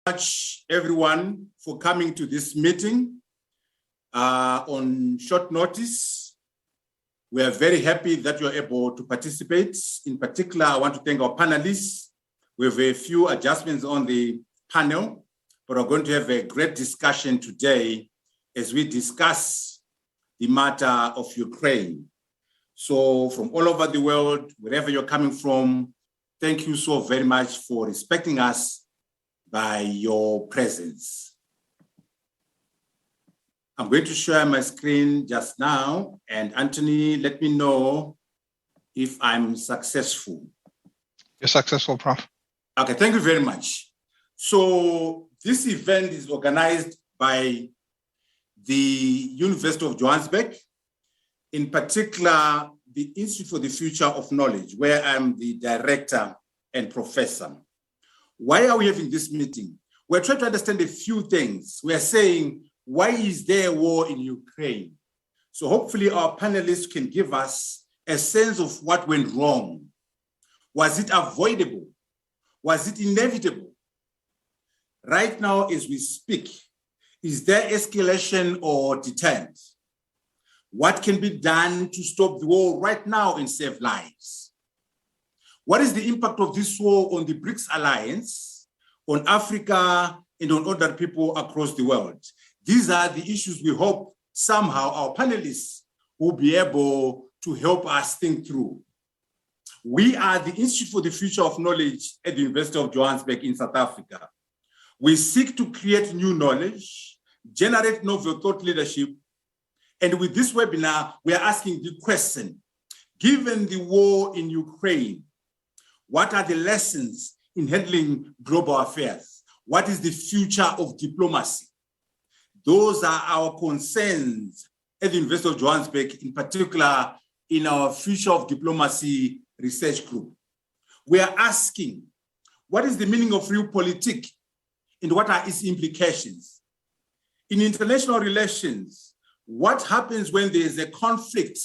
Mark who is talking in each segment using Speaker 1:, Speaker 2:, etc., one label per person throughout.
Speaker 1: much, everyone, for coming to this meeting on short notice. We are very happy that you're able to participate. In particular, I want to thank our panelists. We have a few adjustments on the panel, but we're going to have a great discussion today as we discuss the matter of Ukraine. So from all over the world, wherever you're coming from, thank you so very much for respecting us by your presence. I'm going to share my screen just now, and Anthony, let me know if I'm successful.
Speaker 2: You're successful, Prof.
Speaker 1: Okay, thank you very much. So this event is organized by the University of Johannesburg, in particular, the Institute for the Future of Knowledge, where I'm the director and professor. Why are we having this meeting? We're trying to understand a few things. We're saying, why is there a war in Ukraine? So hopefully our panelists can give us a sense of what went wrong. Was it avoidable? Was it inevitable? Right now, as we speak, is there escalation or deterrent? What can be done to stop the war right now and save lives? What is the impact of this war on the BRICS alliance, on Africa, and on other people across the world? These are the issues we hope somehow our panelists will be able to help us think through. We are the Institute for the Future of Knowledge at the University of Johannesburg in South Africa. We seek to create new knowledge, generate novel thought leadership, and with this webinar, we are asking the question, given the war in Ukraine, what are the lessons in handling global affairs? What is the future of diplomacy? Those are our concerns at the University of Johannesburg, in particular in our Future of Diplomacy research group. We are asking, what is the meaning of realpolitik and what are its implications? In international relations, what happens when there is a conflict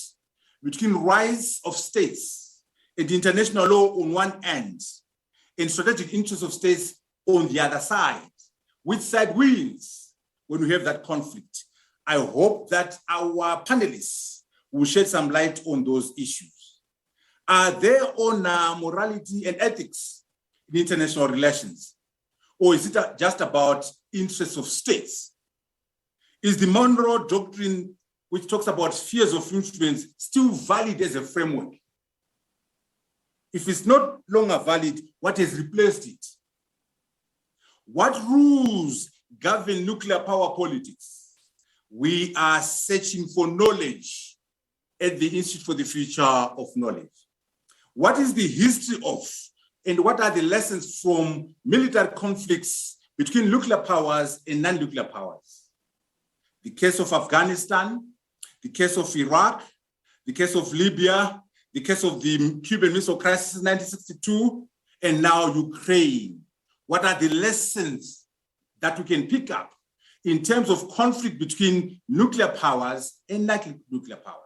Speaker 1: between rights of states and international law on one end and strategic interests of states on the other side? Which side wins when we have that conflict? I hope that our panelists will shed some light on those issues. Are there on morality and ethics in international relations? Or is it just about interests of states? Is the Monroe Doctrine, which talks about spheres of influence, still valid as a framework? If it's not longer valid, what has replaced it? What rules govern nuclear power politics? We are searching for knowledge at the Institute for the Future of Knowledge. What is the history of and what are the lessons from military conflicts between nuclear powers and non-nuclear powers? The case of Afghanistan, the case of Iraq, the case of Libya, the case of the Cuban Missile Crisis in 1962, and now Ukraine. What are the lessons that we can pick up in terms of conflict between nuclear powers and non-nuclear powers?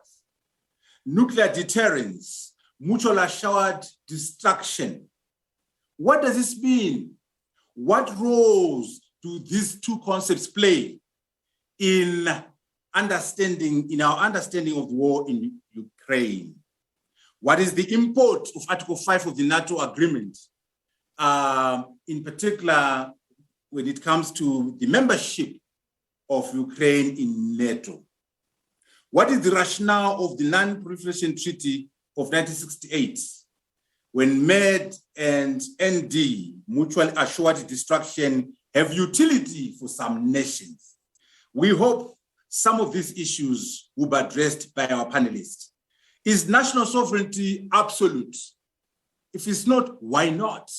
Speaker 1: Nuclear deterrence, mutual assured destruction. What does this mean? What roles do these two concepts play in our understanding of the war in Ukraine? What is the import of Article 5 of the NATO agreement, in particular when it comes to the membership of Ukraine in NATO? What is the rationale of the Non-Proliferation Treaty of 1968, when MED and ND, mutually assured destruction, have utility for some nations? We hope some of these issues will be addressed by our panelists. Is national sovereignty absolute? If it's not, why not?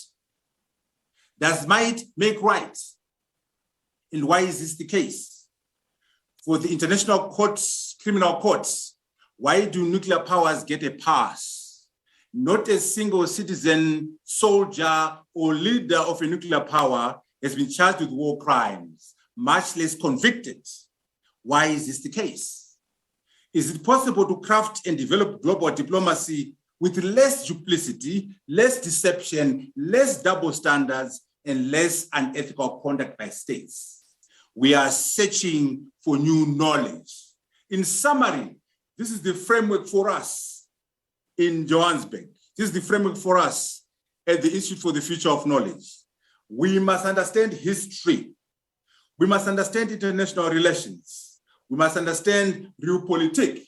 Speaker 1: Does might make right? And why is this the case? For the international courts, criminal courts, why do nuclear powers get a pass? Not a single citizen, soldier, or leader of a nuclear power has been charged with war crimes, much less convicted. Why is this the case? Is it possible to craft and develop global diplomacy with less duplicity, less deception, less double standards, and less unethical conduct by states. We are searching for new knowledge. In summary, this is the framework for us in Johannesburg. This is the framework for us at the Institute for the Future of Knowledge. We must understand history. We must understand international relations. We must understand geopolitical.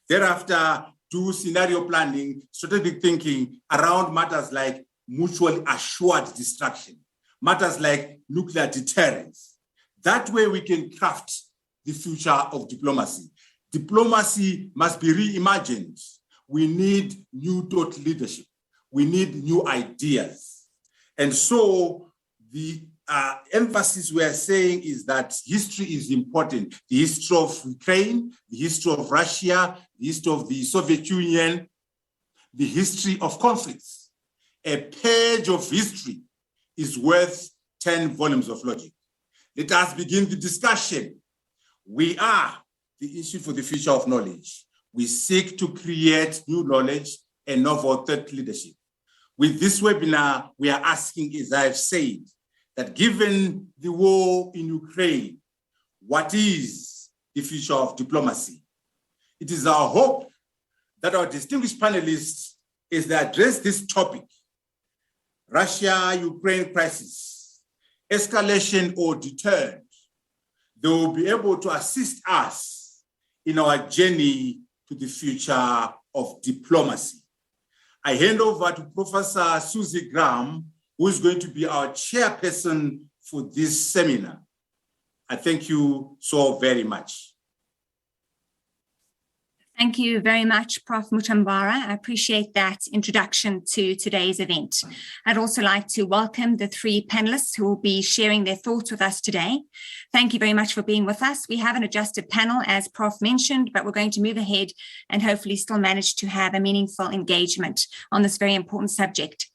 Speaker 1: Thereafter, do scenario planning, strategic thinking around matters like mutually assured destruction, matters like nuclear deterrence. That way we can craft the future of diplomacy. Diplomacy must be reimagined. We need new thought leadership. We need new ideas. And so the emphasis we are saying is that history is important. The history of Ukraine, the history of Russia, the history of the Soviet Union, the history of conflicts. A page of history is worth 10 volumes of logic. Let us begin the discussion. We are the Institute for the Future of Knowledge. We seek to create new knowledge and novel thought leadership. With this webinar, we are asking, as I've said, that given the war in Ukraine, what is the future of diplomacy? It is our hope that our distinguished panelists, as they address this topic, Russia-Ukraine crisis, escalation or deterrent, they will be able to assist us in our journey to the future of diplomacy. I hand over to Professor Susie Graham, who is going to be our chairperson for this seminar. I thank you so very much.
Speaker 3: Thank you very much, Prof. Mutambara. I appreciate that introduction to today's event. I'd also like to welcome the three panelists who will be sharing their thoughts with us today. Thank you very much for being with us. We have an adjusted panel, as Prof mentioned, but we're going to move ahead and hopefully still manage to have a meaningful engagement on this very important subject.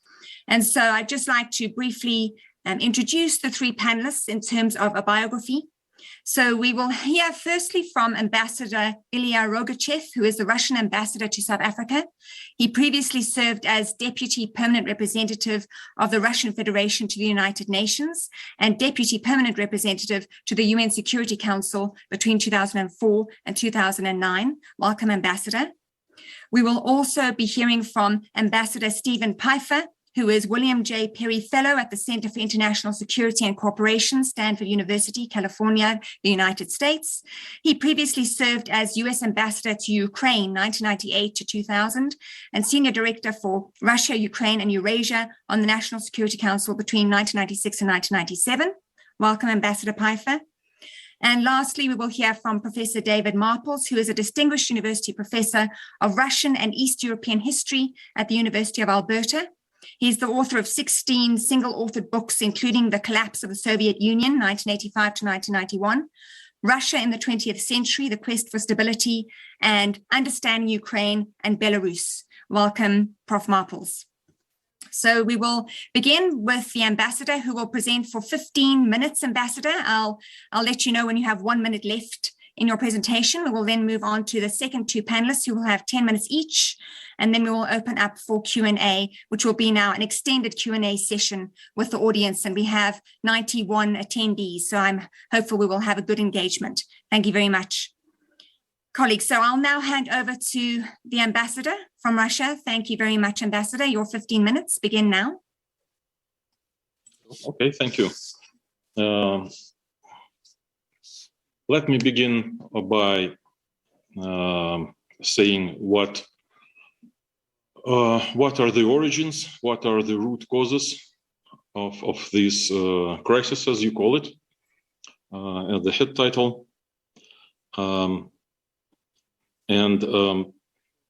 Speaker 3: And so I'd just like to briefly introduce the three panelists in terms of a biography. So we will hear firstly from Ambassador Ilya Rogachev, who is the Russian ambassador to South Africa. He previously served as Deputy Permanent Representative of the Russian Federation to the United Nations and Deputy Permanent Representative to the UN Security Council between 2004 and 2009. Welcome, Ambassador. We will also be hearing from Ambassador Stephen Pfeiffer, who is William J. Perry Fellow at the Center for International Security and Cooperation, Stanford University, California, the United States. He previously served as U.S. Ambassador to Ukraine, 1998 to 2000, and Senior Director for Russia, Ukraine, and Eurasia on the National Security Council between 1996 and 1997. Welcome, Ambassador Pfeiffer. And lastly, we will hear from Professor David Marples, who is a distinguished university professor of Russian and East European history at the University of Alberta. He's the author of 16 single-authored books, including The Collapse of the Soviet Union, 1985 to 1991, Russia in the 20th Century, The Quest for Stability, and Understanding Ukraine and Belarus. Welcome, Prof. Marples. So we will begin with the ambassador, who will present for 15 minutes, Ambassador. I'll let you know when you have 1 minute left in your presentation. We will then move on to the second two panelists, who will have 10 minutes each. And then we will open up for Q&A, which will be now an extended Q&A session with the audience. And we have 91 attendees, so I'm hopeful we will have a good engagement. Thank you very much, colleagues. So I'll now hand over to the ambassador from Russia. Thank you very much, Ambassador. Your 15 minutes begin now.
Speaker 4: Okay, thank you. Let me begin by saying what are the origins, what are the root causes of this crisis, as you call it, at the head title.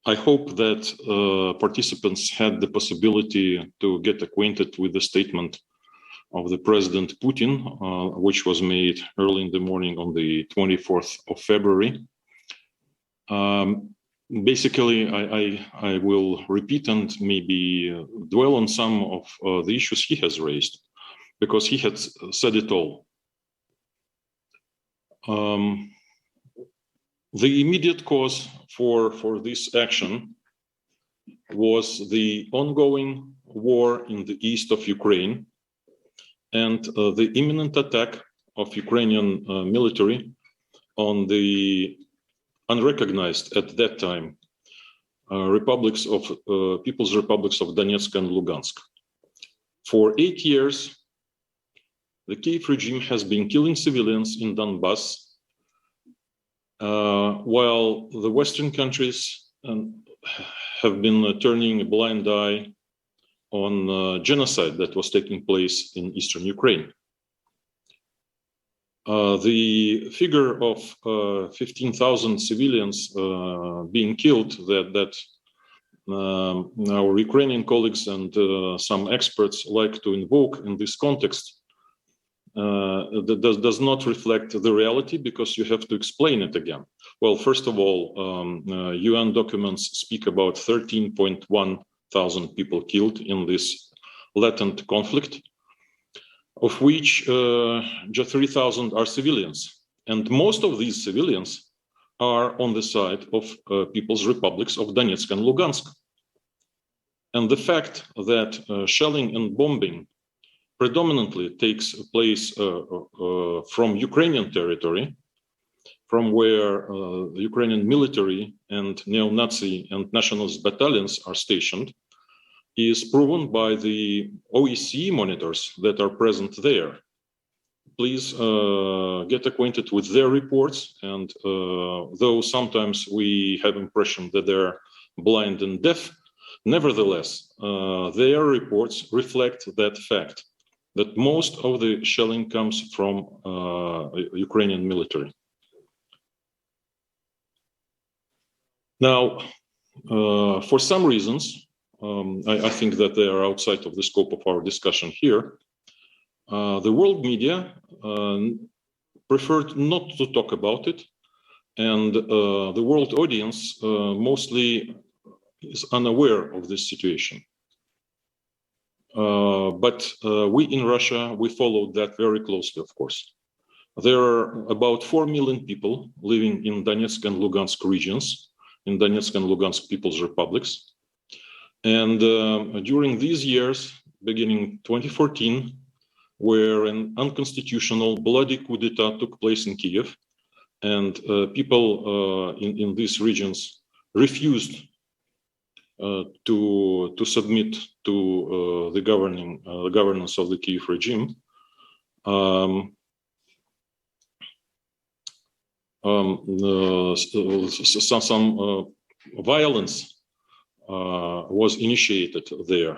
Speaker 4: I hope that participants had the possibility to get acquainted with the statement of the President Putin, which was made early in the morning on the 24th of February. Basically, I will repeat and maybe dwell on some of the issues he has raised, because he had said it all. The immediate cause for this action was the ongoing war in the east of Ukraine, and the imminent attack of Ukrainian military on the unrecognized at that time People's Republics of Donetsk and Lugansk. For 8 years, the Kiev regime has been killing civilians in Donbass, while the Western countries have been turning a blind eye on genocide that was taking place in eastern Ukraine. The figure of 15,000 civilians being killed that our Ukrainian colleagues and some experts like to invoke in this context that does not reflect the reality, because you have to explain it again. Well, first of all, UN documents speak about 13.1 thousand people killed in this latent conflict, of which just 3,000 are civilians. And most of these civilians are on the side of People's Republics of Donetsk and Lugansk. And the fact that shelling and bombing predominantly takes place from Ukrainian territory, from where the Ukrainian military and neo-Nazi and nationalist battalions are stationed, is proven by the OSCE monitors that are present there. Please get acquainted with their reports, and though sometimes we have impression that they're blind and deaf, nevertheless, their reports reflect that fact, that most of the shelling comes from Ukrainian military. Now, for some reasons, I think that they are outside of the scope of our discussion here, the world media preferred not to talk about it, and the world audience mostly is unaware of this situation. But we in Russia, we followed that very closely, of course. There are about 4 million people living in Donetsk and Lugansk regions, in Donetsk and Lugansk People's Republics. And during these years, beginning 2014, where an unconstitutional bloody coup d'etat took place in Kiev, and people in these regions refused to submit to the governance of the Kiev regime, some violence was initiated there.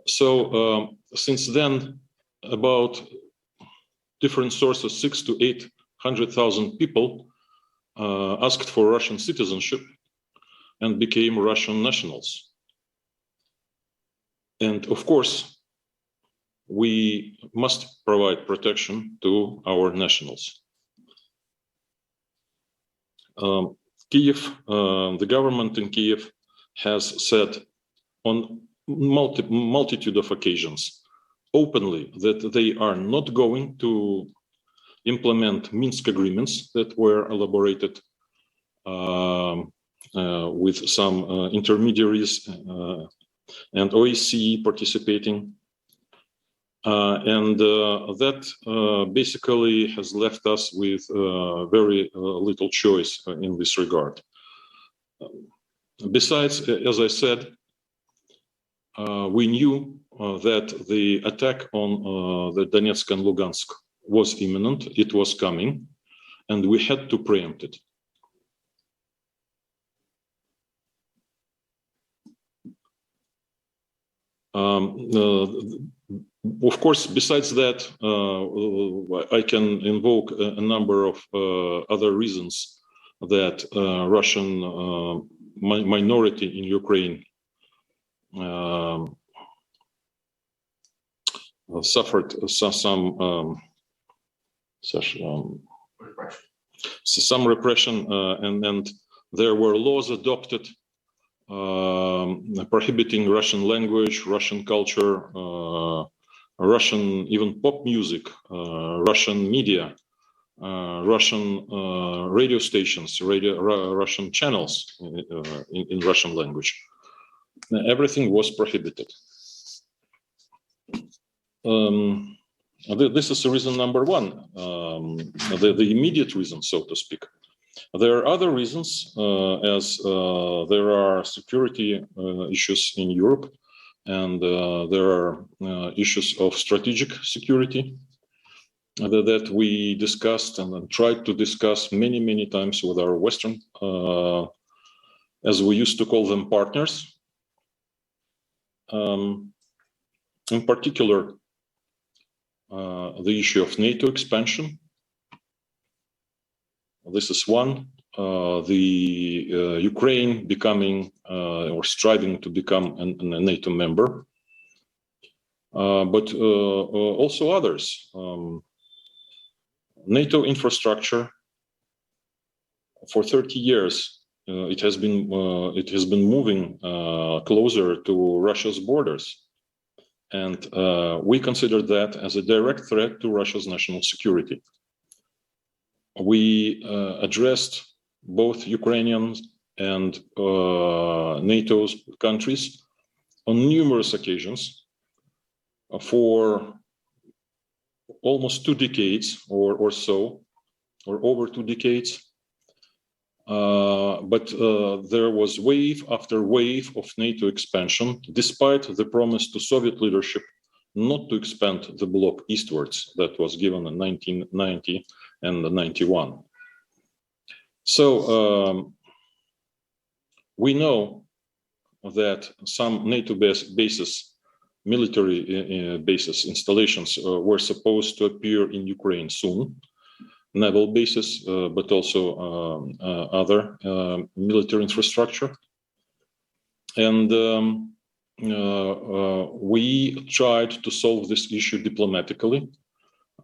Speaker 4: So since then, about different sources, 600,000 to 800,000 people asked for Russian citizenship and became Russian nationals. And of course, we must provide protection to our nationals. Kiev, the government in Kiev has said on multitude of occasions openly that they are not going to implement Minsk agreements that were elaborated with some intermediaries and OSCE participating. And that basically has left us with very little choice in this regard. Besides, as I said, we knew that the attack on the Donetsk and Lugansk was imminent, it was coming, and we had to preempt it. Of course, besides that, I can invoke a number of other reasons that Russian minority in Ukraine suffered some repression, and there were laws adopted prohibiting Russian language, Russian culture, Russian even pop music, Russian media, Russian radio stations, Russian channels in Russian language. Everything was prohibited. This is reason number one, the immediate reason, so to speak. There are other reasons, as there are security issues in Europe, and there are issues of strategic security that we discussed and tried to discuss many, many times with our Western, as we used to call them, partners. In particular, the issue of NATO expansion. This is one. The Ukraine becoming or striving to become a NATO member, but also others. NATO infrastructure for 30 years, it has been moving closer to Russia's borders. And we consider that as a direct threat to Russia's national security. We addressed both Ukrainians and NATO's countries on numerous occasions for almost 2 decades or so, or over 2 decades. But there was wave after wave of NATO expansion, despite the promise to Soviet leadership not to expand the bloc eastwards that was given in 1990 and 91. So we know that some NATO bases, military bases, installations were supposed to appear in Ukraine soon. Naval bases, but also other military infrastructure. And we tried to solve this issue diplomatically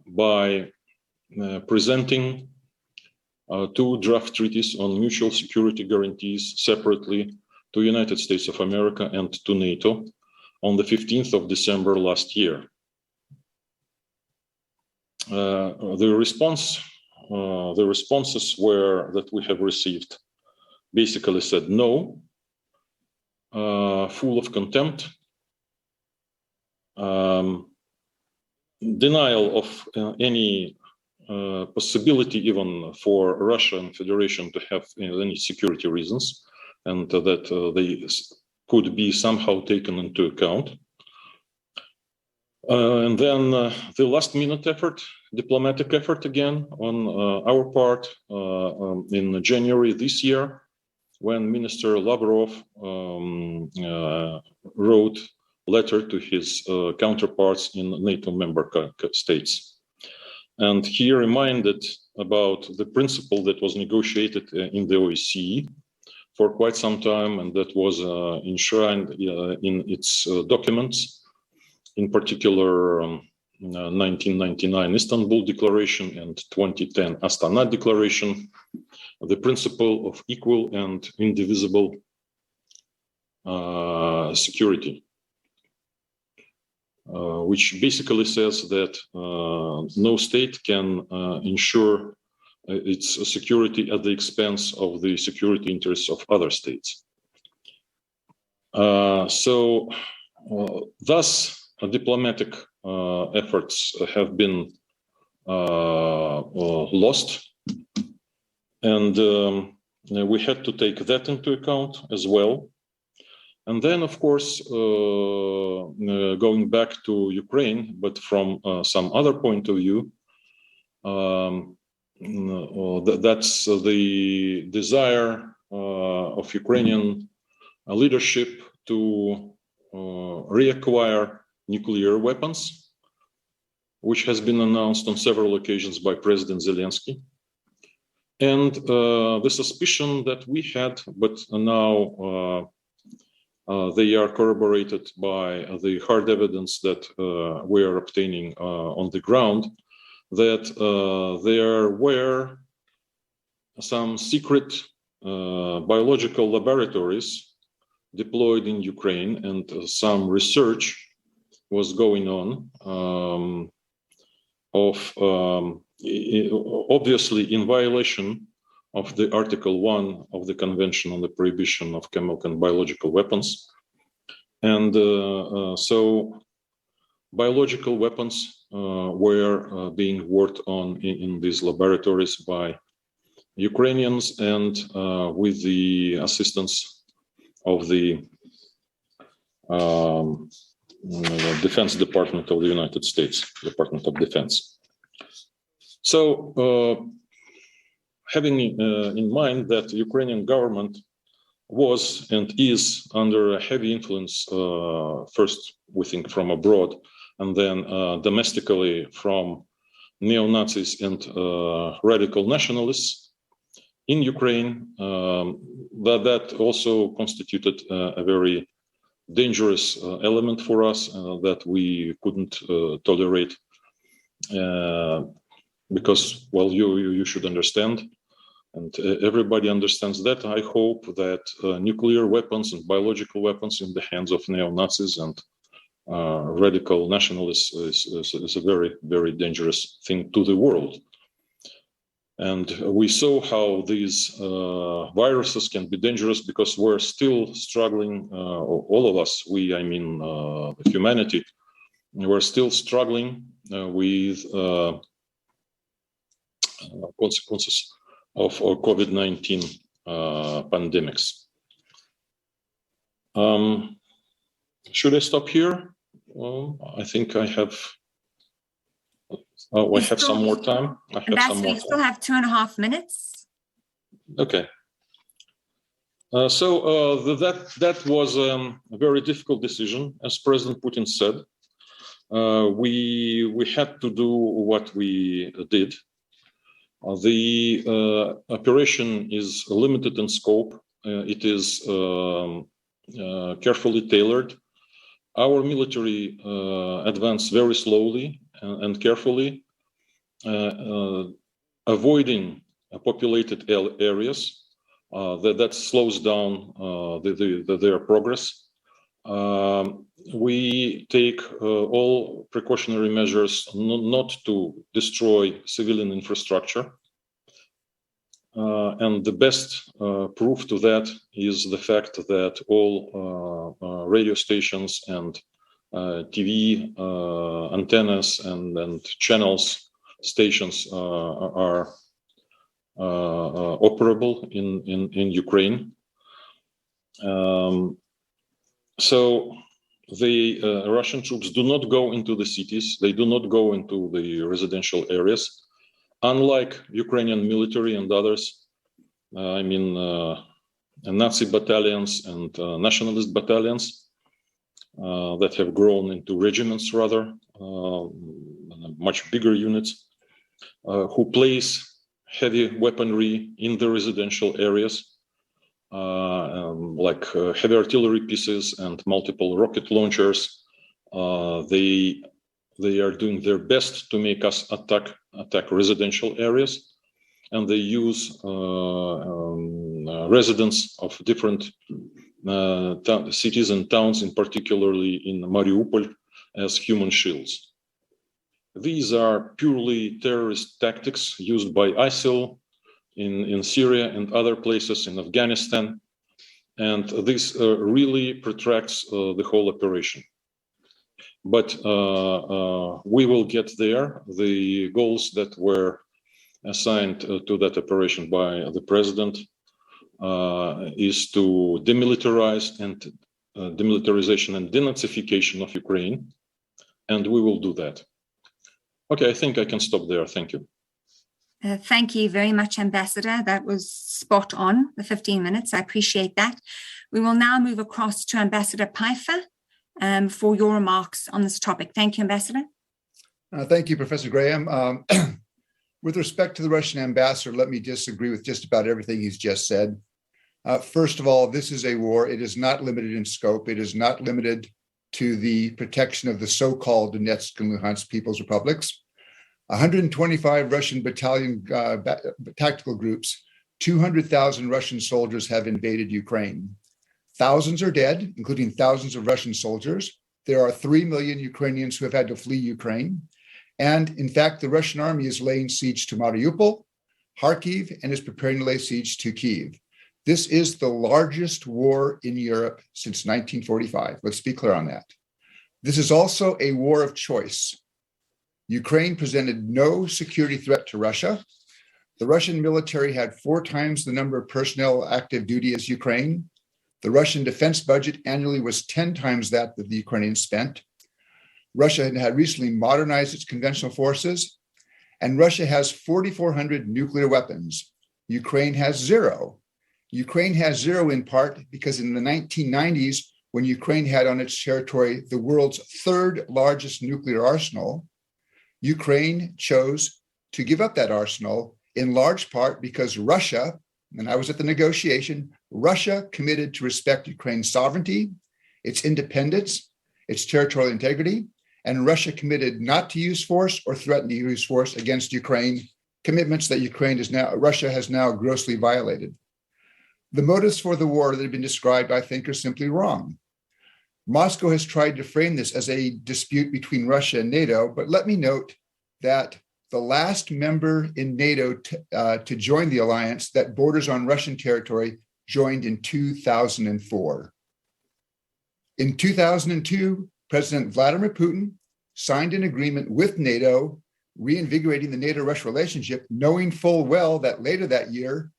Speaker 4: by presenting 2 draft treaties on mutual security guarantees separately to the United States of America and to NATO on the 15th of December last year. The responses that we have received basically said no, full of contempt, denial of any possibility even for Russia and Federation to have any security reasons, and that they could be somehow taken into account. And then the last-minute effort, diplomatic effort again on our part in January this year, when Minister Lavrov wrote letter to his counterparts in NATO member states. And he reminded about the principle that was negotiated in the OSCE for quite some time, and that was enshrined in its documents, in particular 1999 Istanbul Declaration and 2010 Astana Declaration, the principle of equal and indivisible security, which basically says that no state can ensure its security at the expense of the security interests of other states. Thus, diplomatic efforts have been lost, and we had to take that into account as well. And then, of course, going back to Ukraine, but from some other point of view, that's the desire of Ukrainian leadership to reacquire nuclear weapons, which has been announced on several occasions by President Zelensky. And the suspicion that we had, but now they are corroborated by the hard evidence that we are obtaining on the ground, that there were some secret biological laboratories deployed in Ukraine, and some research was going on obviously in violation of the Article 1 of the Convention on the Prohibition of Chemical and Biological Weapons. And so biological weapons were being worked on in these laboratories by Ukrainians and with the assistance of the Defense Department of the United States, Department of Defense. So, having in mind that the Ukrainian government was and is under a heavy influence, first we think from abroad, and then domestically from neo-Nazis and radical nationalists in Ukraine, that also constituted a very dangerous element for us that we couldn't tolerate, because, well, you should understand, and everybody understands that. I hope that nuclear weapons and biological weapons in the hands of neo-Nazis and radical nationalists is a very, very dangerous thing to the world. And we saw how these viruses can be dangerous because we're still struggling, all of us, I mean humanity, we're still struggling with consequences of COVID-19 pandemics. Should I stop here? I think I have. I have some more time.
Speaker 3: Ambassador, you still have 2.5 minutes.
Speaker 4: Okay. So that was a very difficult decision, as President Putin said. We had to do what we did. The operation is limited in scope. It is carefully tailored. Our military advanced very slowly and carefully, avoiding populated areas. That slows down their progress. We take all precautionary measures not to destroy civilian infrastructure. And the best proof to that is the fact that all radio stations and TV antennas and channels, stations are operable in Ukraine. So the Russian troops do not go into the cities. They do not go into the residential areas. Unlike Ukrainian military and others, I mean Nazi battalions and nationalist battalions that have grown into regiments, rather, much bigger units, who place heavy weaponry in the residential areas, like heavy artillery pieces and multiple rocket launchers. They are doing their best to make us attack residential areas, and they use residents of different cities and towns, in particularly in Mariupol, as human shields. These are purely terrorist tactics used by ISIL in Syria and other places in Afghanistan, and this really protracts the whole operation. But we will get there. The goals that were assigned to that operation by the president is to demilitarize and demilitarization and denazification of Ukraine, and we will do that. Okay, I think I can stop there. Thank you.
Speaker 3: Thank you very much, Ambassador. That was spot on, the 15 minutes. I appreciate that. We will now move across to Ambassador Pfeiffer for your remarks on this topic. Thank you, Ambassador.
Speaker 5: Thank you, Professor Graham. With respect to the Russian ambassador, let me disagree with just about everything he's just said. First of all, this is a war. It is not limited in scope. It is not limited to the protection of the so-called Donetsk and Luhansk People's Republics. 125 Russian battalion tactical groups, 200,000 Russian soldiers have invaded Ukraine. Thousands are dead, including thousands of Russian soldiers. There are 3 million Ukrainians who have had to flee Ukraine. And in fact, the Russian army is laying siege to Mariupol, Kharkiv, and is preparing to lay siege to Kyiv. This is the largest war in Europe since 1945. Let's be clear on that. This is also a war of choice. Ukraine presented no security threat to Russia. The Russian military had 4 times the number of personnel active duty as Ukraine. The Russian defense budget annually was 10 times that the Ukrainians spent. Russia had recently modernized its conventional forces, and Russia has 4,400 nuclear weapons. Ukraine has 0. Ukraine has 0 in part because in the 1990s, when Ukraine had on its territory the world's 3rd largest nuclear arsenal, Ukraine chose to give up that arsenal in large part because Russia, and I was at the negotiation, Russia committed to respect Ukraine's sovereignty, its independence, its territorial integrity, and Russia committed not to use force or threaten to use force against Ukraine, commitments that Russia has now grossly violated. The motives for the war that have been described, I think, are simply wrong. Moscow has tried to frame this as a dispute between Russia and NATO, but let me note that the last member in NATO to join the alliance that borders on Russian territory joined in 2004. In 2002, President Vladimir Putin signed an agreement with NATO, reinvigorating the NATO-Russia relationship, knowing full well that later that year,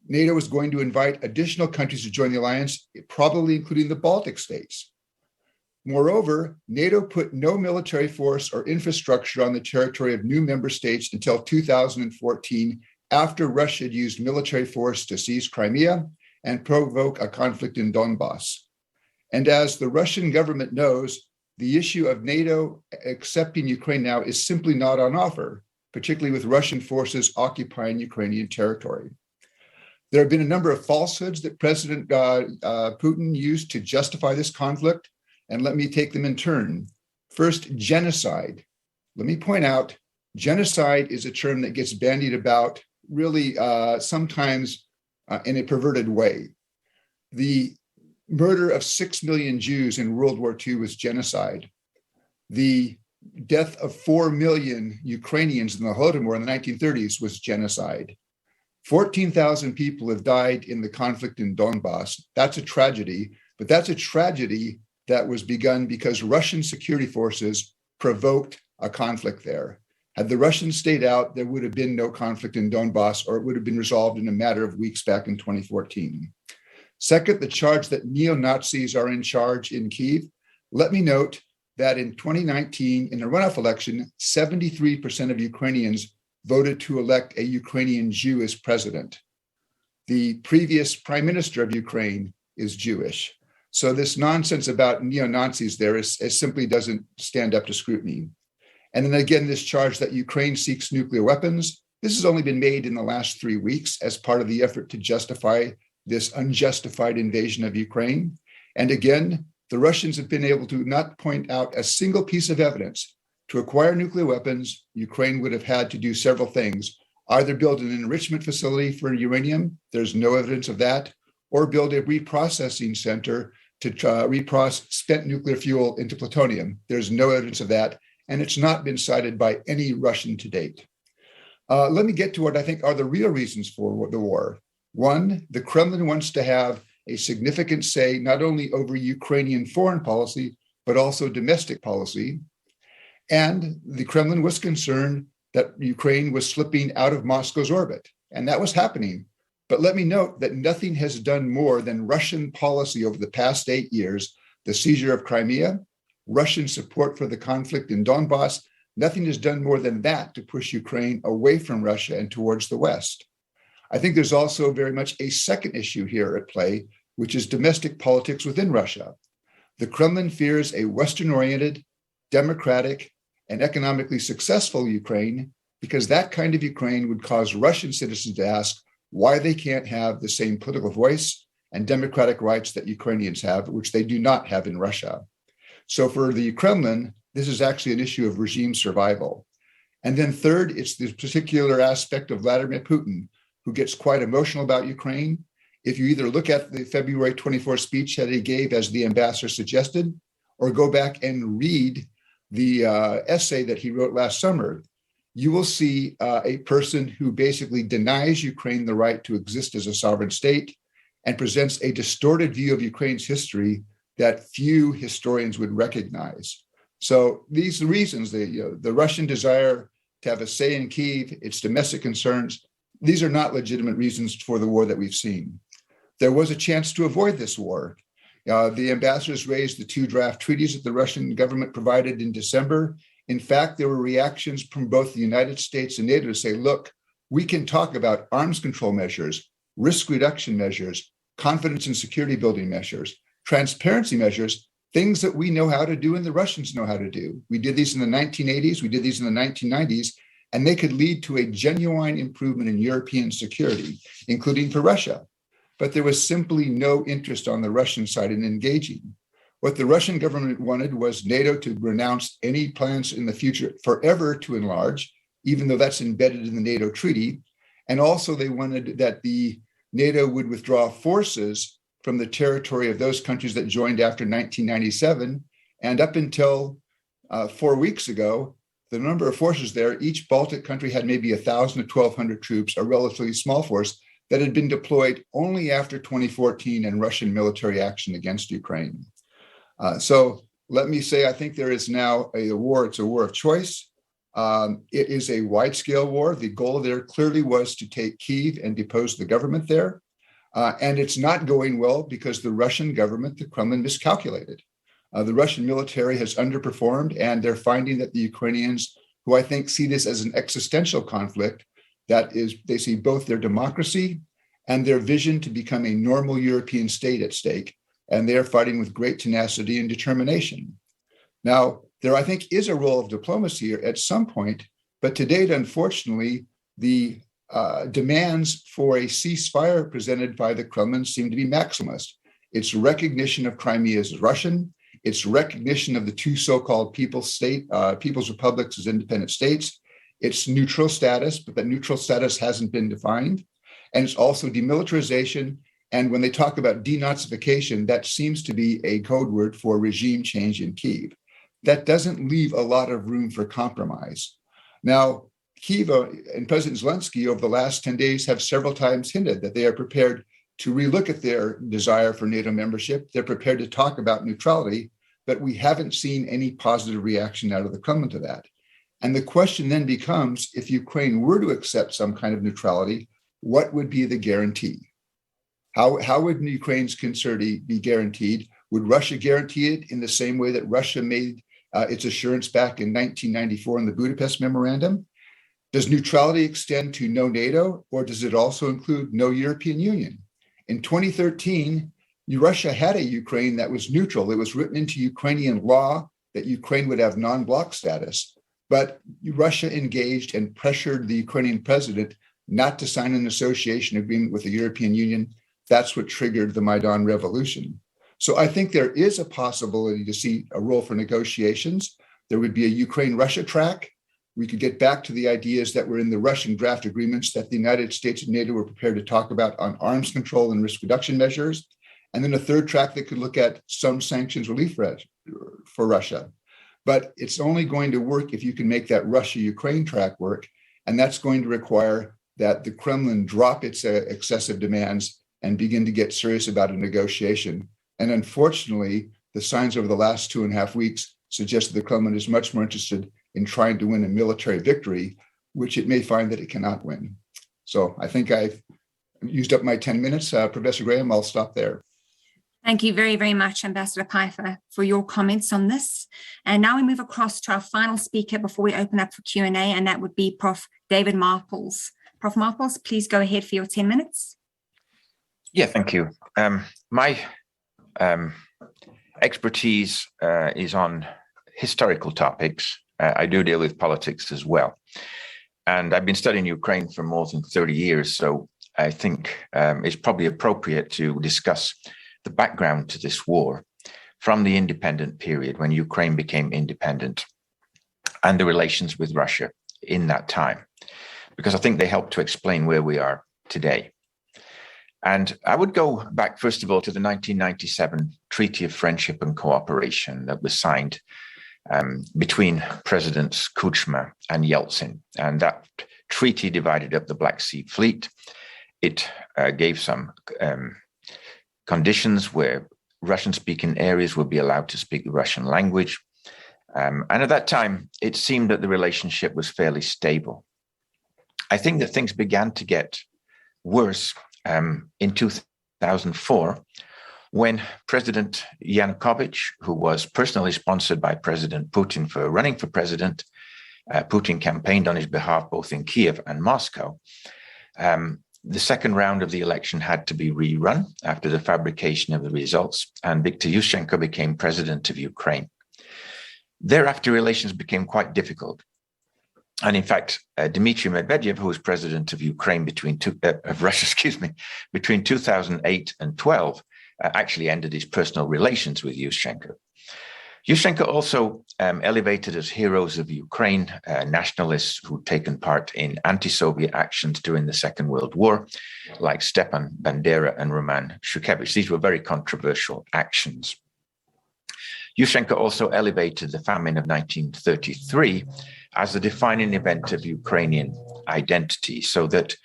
Speaker 5: NATO was going to invite additional countries to join the alliance, probably including the Baltic states. Moreover, NATO put no military force or infrastructure on the territory of new member states until 2014, after Russia had used military force to seize Crimea and provoke a conflict in Donbass. And as the Russian government knows, the issue of NATO accepting Ukraine now is simply not on offer, particularly with Russian forces occupying Ukrainian territory. There have been a number of falsehoods that President Putin used to justify this conflict, and let me take them in turn. First, genocide. Let me point out, genocide is a term that gets bandied about really sometimes in a perverted way. The murder of 6 million Jews in World War II was genocide. The death of 4 million Ukrainians in the Holodomor in the 1930s was genocide. 14,000 people have died in the conflict in Donbass. That's a tragedy, but that's a tragedy that was begun because Russian security forces provoked a conflict there. Had the Russians stayed out, there would have been no conflict in Donbass, or it would have been resolved in a matter of weeks back in 2014. Second, the charge that neo-Nazis are in charge in Kyiv. Let me note that in 2019, in a runoff election, 73% of Ukrainians voted to elect a Ukrainian Jew as president. The previous prime minister of Ukraine is Jewish. So this nonsense about neo-Nazis there simply doesn't stand up to scrutiny. And then again, this charge that Ukraine seeks nuclear weapons. This has only been made in the last 3 weeks as part of the effort to justify this unjustified invasion of Ukraine. And again, the Russians have been able to not point out a single piece of evidence. To acquire nuclear weapons, Ukraine would have had to do several things, either build an enrichment facility for uranium, there's no evidence of that, or build a reprocessing center to reprocess spent nuclear fuel into plutonium. There's no evidence of that, and it's not been cited by any Russian to date. Let me get to what I think are the real reasons for the war. One, the Kremlin wants to have a significant say not only over Ukrainian foreign policy, but also domestic policy. And the Kremlin was concerned that Ukraine was slipping out of Moscow's orbit, and that was happening. But let me note that nothing has done more than Russian policy over the past 8 years, the seizure of Crimea, Russian support for the conflict in Donbass. Nothing has done more than that to push Ukraine away from Russia and towards the West. I think there's also very much a second issue here at play, which is domestic politics within Russia. The Kremlin fears a Western-oriented, democratic, and economically successful Ukraine, because that kind of Ukraine would cause Russian citizens to ask why they can't have the same political voice and democratic rights that Ukrainians have, which they do not have in Russia. So for the Kremlin, this is actually an issue of regime survival. And then third, it's this particular aspect of Vladimir Putin, who gets quite emotional about Ukraine. If you either look at the February 24 speech that he gave, as the ambassador suggested, or go back and read the essay that he wrote last summer, you will see a person who basically denies Ukraine the right to exist as a sovereign state and presents a distorted view of Ukraine's history that few historians would recognize. So these reasons, the Russian desire to have a say in Kyiv, its domestic concerns, these are not legitimate reasons for the war that we've seen. There was a chance to avoid this war. The ambassadors raised the 2 draft treaties that the Russian government provided in December. In fact, there were reactions from both the United States and NATO to say, look, we can talk about arms control measures, risk reduction measures, confidence and security building measures, transparency measures, things that we know how to do and the Russians know how to do. We did these in the 1980s, we did these in the 1990s, and they could lead to a genuine improvement in European security, including for Russia. But there was simply no interest on the Russian side in engaging. What the Russian government wanted was NATO to renounce any plans in the future forever to enlarge, even though that's embedded in the NATO treaty. And also they wanted that the NATO would withdraw forces from the territory of those countries that joined after 1997. And up until 4 weeks ago, the number of forces there, each Baltic country had maybe 1,000 to 1,200 troops, a relatively small force that had been deployed only after 2014 and Russian military action against Ukraine. So let me say, I think there is now a war. It's a war of choice. It is a wide-scale war. The goal there clearly was to take Kyiv and depose the government there. And it's not going well because the Russian government, the Kremlin, miscalculated. The Russian military has underperformed, and they're finding that the Ukrainians, who I think see this as an existential conflict, that is, they see both their democracy and their vision to become a normal European state at stake, and they are fighting with great tenacity and determination. Now, there, I think, is a role of diplomacy at some point, but to date, unfortunately, the demands for a ceasefire presented by the Kremlin seem to be maximalist. It's recognition of Crimea as Russian. It's recognition of the 2 so-called people's republics as independent states. It's neutral status, but that neutral status hasn't been defined. And it's also demilitarization. And when they talk about denazification, that seems to be a code word for regime change in Kyiv. That doesn't leave a lot of room for compromise. Now, Kyiv and President Zelensky over the last 10 days have several times hinted that they are prepared to relook at their desire for NATO membership. They're prepared to talk about neutrality, but we haven't seen any positive reaction out of the Kremlin to that. And the question then becomes, if Ukraine were to accept some kind of neutrality, what would be the guarantee? How would Ukraine's security be guaranteed? Would Russia guarantee it in the same way that Russia made its assurance back in 1994 in the Budapest Memorandum? Does neutrality extend to no NATO, or does it also include no European Union? In 2013, Russia had a Ukraine that was neutral. It was written into Ukrainian law that Ukraine would have non-bloc status, but Russia engaged and pressured the Ukrainian president not to sign an association agreement with the European Union. That's what triggered the Maidan revolution. So I think there is a possibility to see a role for negotiations. There would be a Ukraine-Russia track. We could get back to the ideas that were in the Russian draft agreements that the United States and NATO were prepared to talk about on arms control and risk reduction measures. And then a third track that could look at some sanctions relief for Russia. But it's only going to work if you can make that Russia-Ukraine track work. And that's going to require that the Kremlin drop its excessive demands and begin to get serious about a negotiation. And unfortunately, the signs over the last 2.5 weeks suggest that the Kremlin is much more interested in trying to win a military victory, which it may find that it cannot win. So I think I've used up my 10 minutes. Professor Graham, I'll stop there.
Speaker 3: Thank you very, very much, Ambassador Pfeiffer, for your comments on this. And now we move across to our final speaker before we open up for Q&A, and that would be Prof. David Marples. Prof. Marples, please go ahead for your 10 minutes.
Speaker 6: Yeah, thank you. My expertise is on historical topics. I do deal with politics as well. And I've been studying Ukraine for more than 30 years, so I think it's probably appropriate to discuss the background to this war from the independent period when Ukraine became independent and the relations with Russia in that time, because I think they help to explain where we are today. And I would go back, first of all, to the 1997 Treaty of Friendship and Cooperation that was signed between Presidents Kuchma and Yeltsin. And that treaty divided up the Black Sea Fleet. It gave some conditions where Russian-speaking areas would be allowed to speak the Russian language. And at that time, it seemed that the relationship was fairly stable. I think that things began to get worse in 2004 when President Yanukovych, who was personally sponsored by President Putin for running for president, Putin campaigned on his behalf both in Kiev and Moscow. The second round of the election had to be rerun after the fabrication of the results, and Viktor Yushchenko became president of Ukraine. Thereafter, relations became quite difficult. And in fact, Dmitry Medvedev, who was president of Ukraine of Russia, between 2008 and 12, actually ended his personal relations with Yushchenko. Yushchenko also elevated as heroes of Ukraine nationalists who'd taken part in anti-Soviet actions during the Second World War, like Stepan Bandera and Roman Shukevich. These were very controversial actions. Yushchenko also elevated the famine of 1933 as the defining event of Ukrainian identity, so that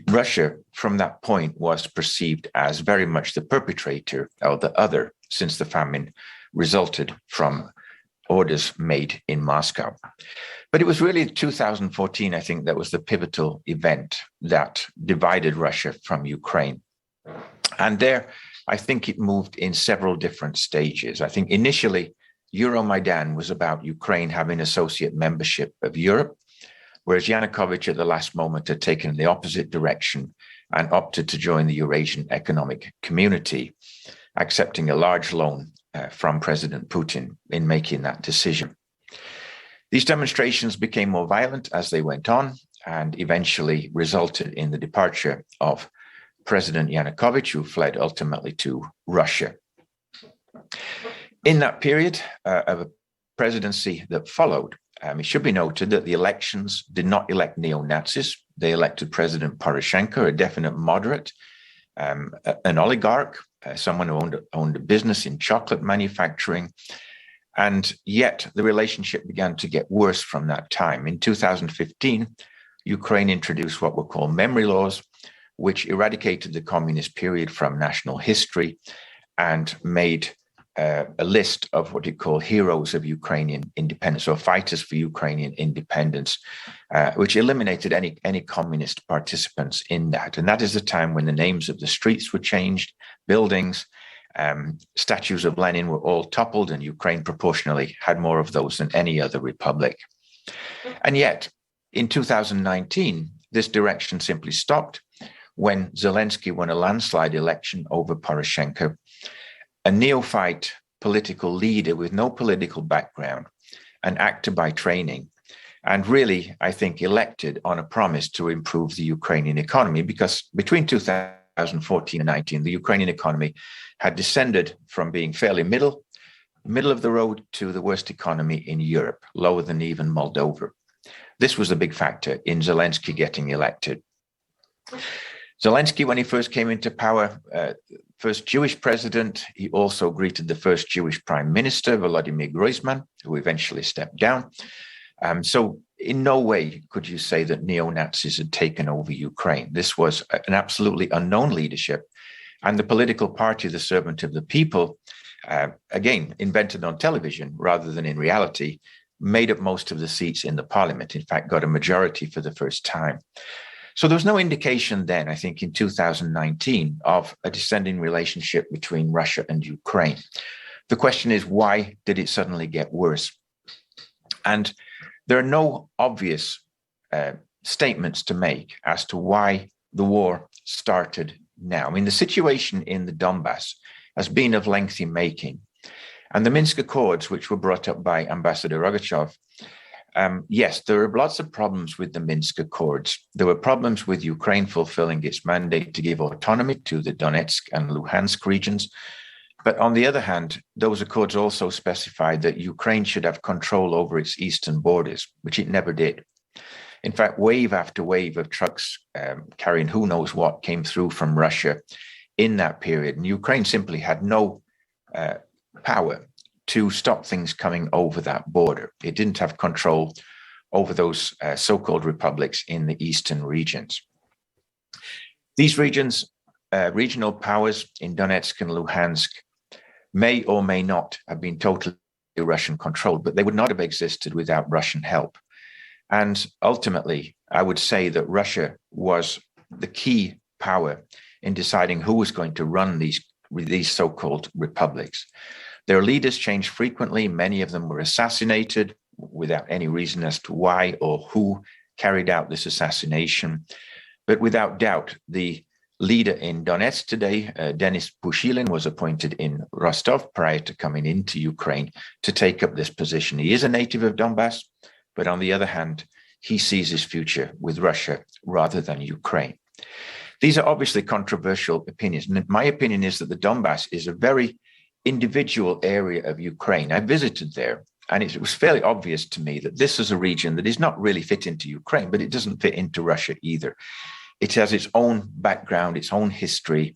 Speaker 6: Russia, from that point, was perceived as very much the perpetrator or the other, since the famine resulted from orders made in Moscow. But it was really 2014, I think, that was the pivotal event that divided Russia from Ukraine. And there, I think it moved in several different stages. I think initially, Euromaidan was about Ukraine having associate membership of Europe, whereas Yanukovych at the last moment had taken the opposite direction and opted to join the Eurasian Economic Community, accepting a large loan from President Putin in making that decision. These demonstrations became more violent as they went on and eventually resulted in the departure of President Yanukovych, who fled ultimately to Russia. In that period of a presidency that followed, it should be noted that the elections did not elect neo-Nazis. They elected President Poroshenko, a definite moderate, an oligarch, someone who owned a business in chocolate manufacturing. And yet the relationship began to get worse from that time. In 2015, Ukraine introduced what were called memory laws, which eradicated the communist period from national history and made a list of what you call heroes of Ukrainian independence, or fighters for Ukrainian independence, which eliminated any communist participants in that. And that is the time when the names of the streets were changed, buildings, statues of Lenin were all toppled, and Ukraine proportionally had more of those than any other republic. And yet, in 2019, this direction simply stopped when Zelensky won a landslide election over Poroshenko, a neophyte political leader with no political background, an actor by training, and really, I think, elected on a promise to improve the Ukrainian economy, because between 2014 and 19, the Ukrainian economy had descended from being fairly middle of the road to the worst economy in Europe, lower than even Moldova. This was a big factor in Zelensky getting elected. Zelensky, when he first came into power, first Jewish president, he also greeted the first Jewish prime minister, Volodymyr Groysman, who eventually stepped down. So in no way could you say that neo-Nazis had taken over Ukraine. This was an absolutely unknown leadership. And the political party, the Servant of the People, again, invented on television rather than in reality, made up most of the seats in the parliament, in fact, got a majority for the first time. So there was no indication then, I think, in 2019 of a descending relationship between Russia and Ukraine. The question is, why did it suddenly get worse? And there are no obvious statements to make as to why the war started now. I mean, the situation in the Donbass has been of lengthy making. And the Minsk Accords, which were brought up by Ambassador Rogachev, yes, there are lots of problems with the Minsk Accords. There were problems with Ukraine fulfilling its mandate to give autonomy to the Donetsk and Luhansk regions. But on the other hand, those accords also specified that Ukraine should have control over its eastern borders, which it never did. In fact, wave after wave of trucks carrying who knows what came through from Russia in that period. And Ukraine simply had no power to stop things coming over that border. It didn't have control over those so-called republics in the eastern regions. These regions, regional powers in Donetsk and Luhansk, may or may not have been totally Russian controlled, but they would not have existed without Russian help. And ultimately, I would say that Russia was the key power in deciding who was going to run these so-called republics. Their leaders changed frequently. Many of them were assassinated without any reason as to why or who carried out this assassination. But without doubt, the leader in Donetsk today, Denis Pushilin, was appointed in Rostov prior to coming into Ukraine to take up this position. He is a native of Donbass, but on the other hand, he sees his future with Russia rather than Ukraine. These are obviously controversial opinions. And my opinion is that the Donbass is a very individual area of Ukraine. I visited there, and it was fairly obvious to me that this is a region that is not really fit into Ukraine, but it doesn't fit into Russia either. It has its own background, its own history,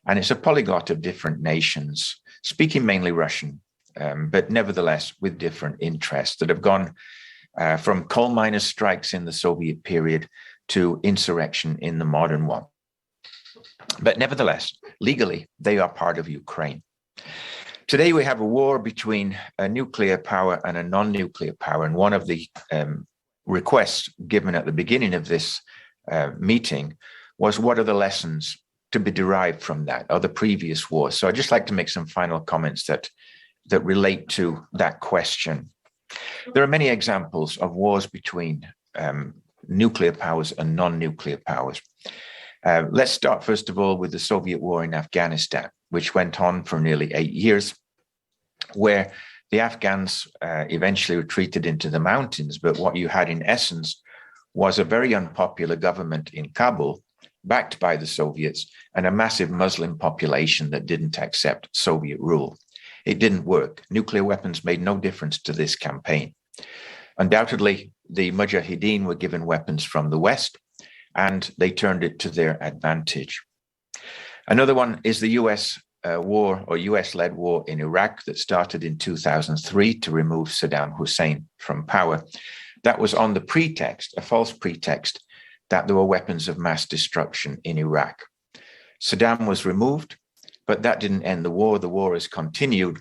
Speaker 6: and it's a polyglot of different nations, speaking mainly Russian, but nevertheless with different interests that have gone from coal miners' strikes in the Soviet period to insurrection in the modern one. But nevertheless, legally, they are part of Ukraine. Today, we have a war between a nuclear power and a non-nuclear power. And one of the requests given at the beginning of this meeting was, what are the lessons to be derived from that or the previous wars? So I'd just like to make some final comments that relate to that question. There are many examples of wars between nuclear powers and non-nuclear powers. Let's start, first of all, with the Soviet war in Afghanistan, which went on for nearly 8 years, where the Afghans eventually retreated into the mountains. But what you had in essence was a very unpopular government in Kabul, backed by the Soviets, and a massive Muslim population that didn't accept Soviet rule. It didn't work. Nuclear weapons made no difference to this campaign. Undoubtedly, the Mujahideen were given weapons from the West, and they turned it to their advantage. Another one is the US war or US-led war in Iraq that started in 2003 to remove Saddam Hussein from power. That was on the pretext, a false pretext, that there were weapons of mass destruction in Iraq. Saddam was removed, but that didn't end the war. The war has continued.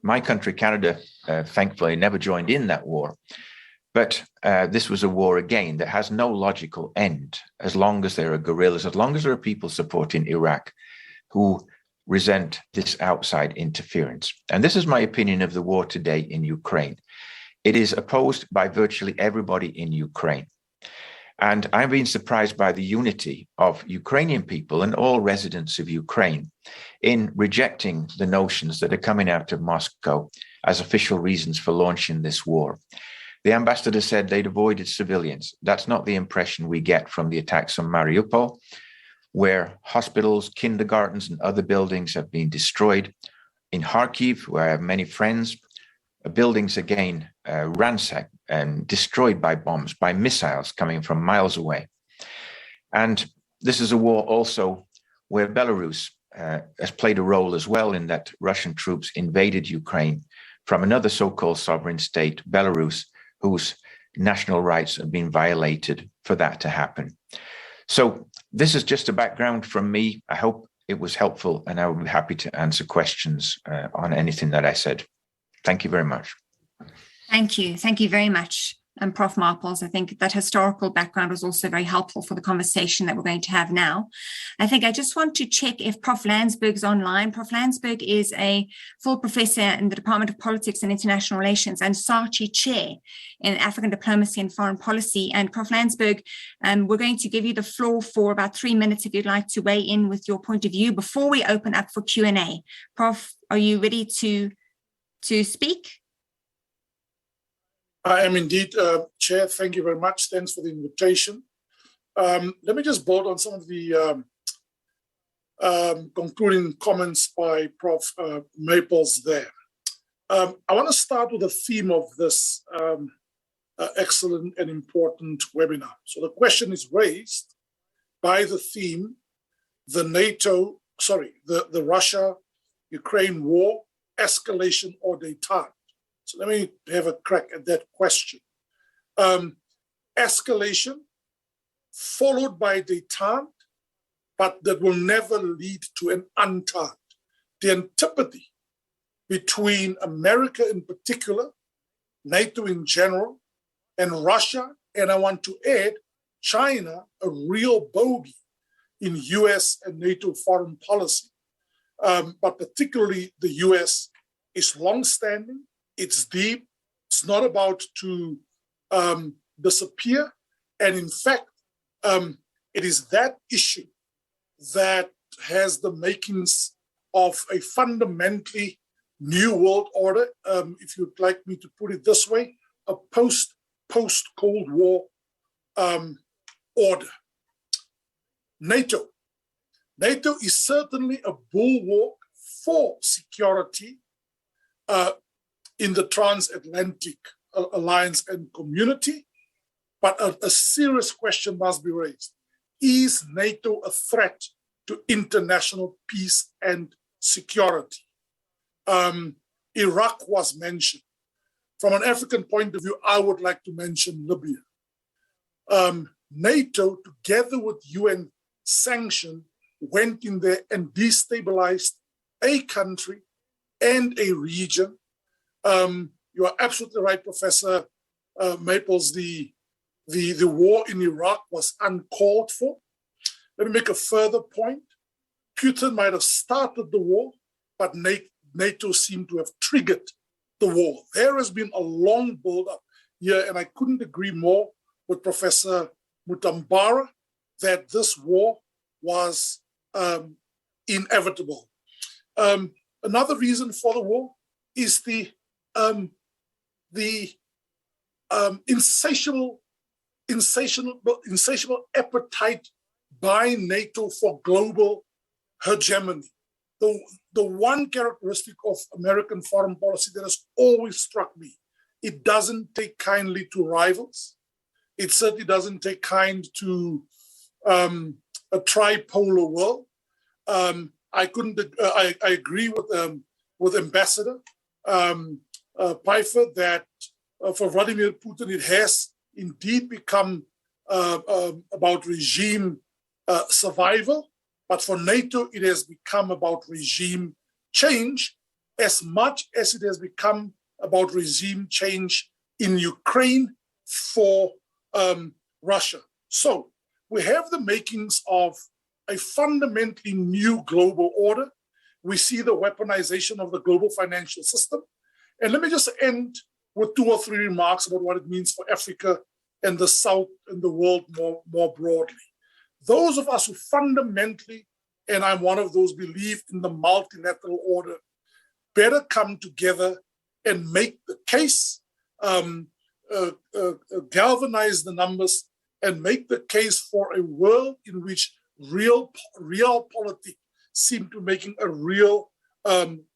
Speaker 6: My country, Canada, thankfully never joined in that war. But this was a war, again, that has no logical end as long as there are guerrillas, as long as there are people supporting Iraq who resent this outside interference. And this is my opinion of the war today in Ukraine. It is opposed by virtually everybody in Ukraine. And I've been surprised by the unity of Ukrainian people and all residents of Ukraine in rejecting the notions that are coming out of Moscow as official reasons for launching this war. The ambassador said they'd avoided civilians. That's not the impression we get from the attacks on Mariupol, where hospitals, kindergartens, and other buildings have been destroyed. In Kharkiv, where I have many friends, buildings again ransacked and destroyed by bombs, by missiles coming from miles away. And this is a war also where Belarus has played a role as well, in that Russian troops invaded Ukraine from another so-called sovereign state, Belarus, whose national rights have been violated for that to happen. So this is just a background from me. I hope it was helpful, and I will be happy to answer questions on anything that I said. Thank you very much.
Speaker 3: Thank you. Thank you very much, Prof. Marples. I think that historical background was also very helpful for the conversation that we're going to have now. I think I just want to check if Prof. Landsberg's online. Prof. Landsberg is a full professor in the Department of Politics and International Relations and SACI chair in African diplomacy and foreign policy. And Prof. Landsberg, we're going to give you the floor for about 3 minutes if you'd like to weigh in with your point of view before we open up for Q&A. Prof, are you ready to speak?
Speaker 7: I am indeed, Chair. Thank you very much. Thanks for the invitation. Let me just build on some of the concluding comments by Prof. Maples there. I want to start with the theme of this excellent and important webinar. So the question is raised by the theme, the Russia-Ukraine war, escalation or détente. So let me have a crack at that question. Escalation followed by détente, but that will never lead to an entente. The antipathy between America in particular, NATO in general, and Russia, and I want to add China, a real bogey in US and NATO foreign policy. But particularly the US is longstanding, it's deep, it's not about to disappear. And in fact, it is that issue that has the makings of a fundamentally new world order, if you'd like me to put it this way, a post-Cold War order. NATO is certainly a bulwark for security in the transatlantic alliance and community, but a serious question must be raised. Is NATO a threat to international peace and security? Iraq was mentioned. From an African point of view, I would like to mention Libya. NATO, together with UN sanction, went in there and destabilized a country and a region. You are absolutely right, Professor Maples. The war in Iraq was uncalled for. Let me make a further point. Putin might have started the war, but NATO seemed to have triggered the war. There has been a long build-up here, and I couldn't agree more with Professor Mutambara that this war was inevitable. Another reason for the war is the insatiable appetite by NATO for global hegemony. The one characteristic of American foreign policy that has always struck me, it doesn't take kindly to rivals. It certainly doesn't take kind to a tripolar world. I agree with Ambassador Pfeiffer that for Vladimir Putin, it has indeed become about regime survival, but for NATO, it has become about regime change as much as it has become about regime change in Ukraine for Russia. So we have the makings of a fundamentally new global order. We see the weaponization of the global financial system. And let me just end with 2 or 3 remarks about what it means for Africa and the South and the world more broadly. Those of us who fundamentally, and I'm one of those, believe in the multilateral order, better come together and make the case, galvanize the numbers, and make the case for a world in which real politics seem to making a real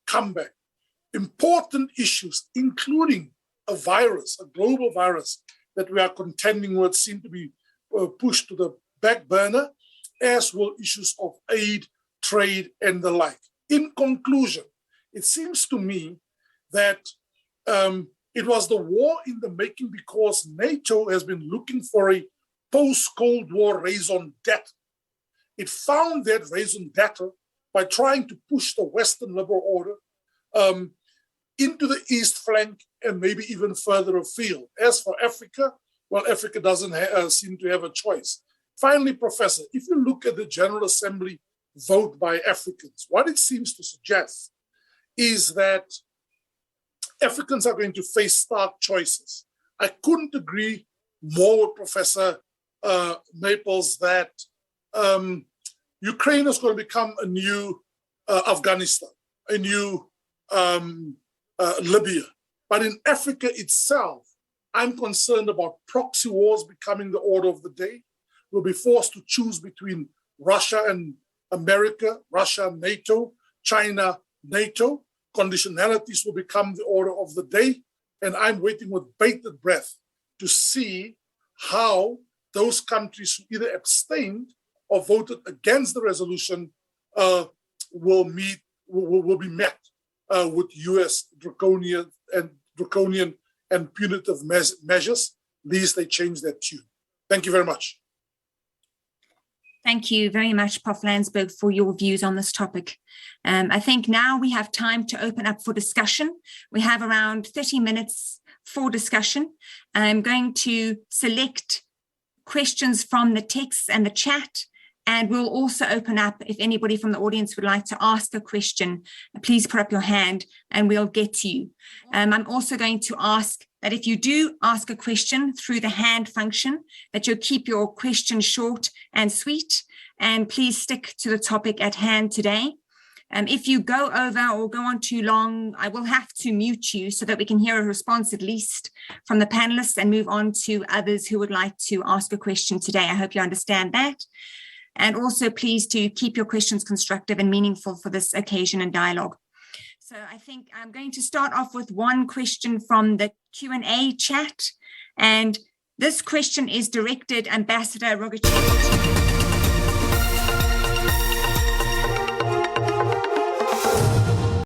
Speaker 7: comeback. Important issues, including a virus, a global virus that we are contending with, seem to be pushed to the back burner, as will issues of aid, trade, and the like. In conclusion, it seems to me that it was the war in the making because NATO has been looking for a post-Cold War raison d'etre. It found that raison d'etre by trying to push the Western liberal order into the East flank and maybe even further afield. As for Africa, well, Africa doesn't seem to have a choice. Finally, Professor, if you look at the General Assembly vote by Africans, what it seems to suggest is that Africans are going to face stark choices. I couldn't agree more with Professor Maples that Ukraine is going to become a new Afghanistan, a new Libya. But in Africa itself, I'm concerned about proxy wars becoming the order of the day. We'll be forced to choose between Russia and America, Russia, NATO, China, NATO. Conditionalities will become the order of the day. And I'm waiting with bated breath to see how those countries who either abstained or voted against the resolution will be met with US draconian and punitive measures, lest they change their tune. Thank you very much.
Speaker 3: Thank you very much, Prof. Landsberg, for your views on this topic. I think now we have time to open up for discussion. We have around 30 minutes for discussion. I'm going to select questions from the text and the chat, and we'll also open up if anybody from the audience would like to ask a question. Please put up your hand and we'll get to you. I'm also going to ask that if you do ask a question through the hand function, that you'll keep your question short and sweet, and please stick to the topic at hand today. If you go over or go on too long, I will have to mute you so that we can hear a response at least from the panelists and move on to others who would like to ask a question today. I hope you understand that. And also please to keep your questions constructive and meaningful for this occasion and dialogue. So I think I'm going to start off with one question from the Q&A chat. And this question is directed Ambassador Rogachev.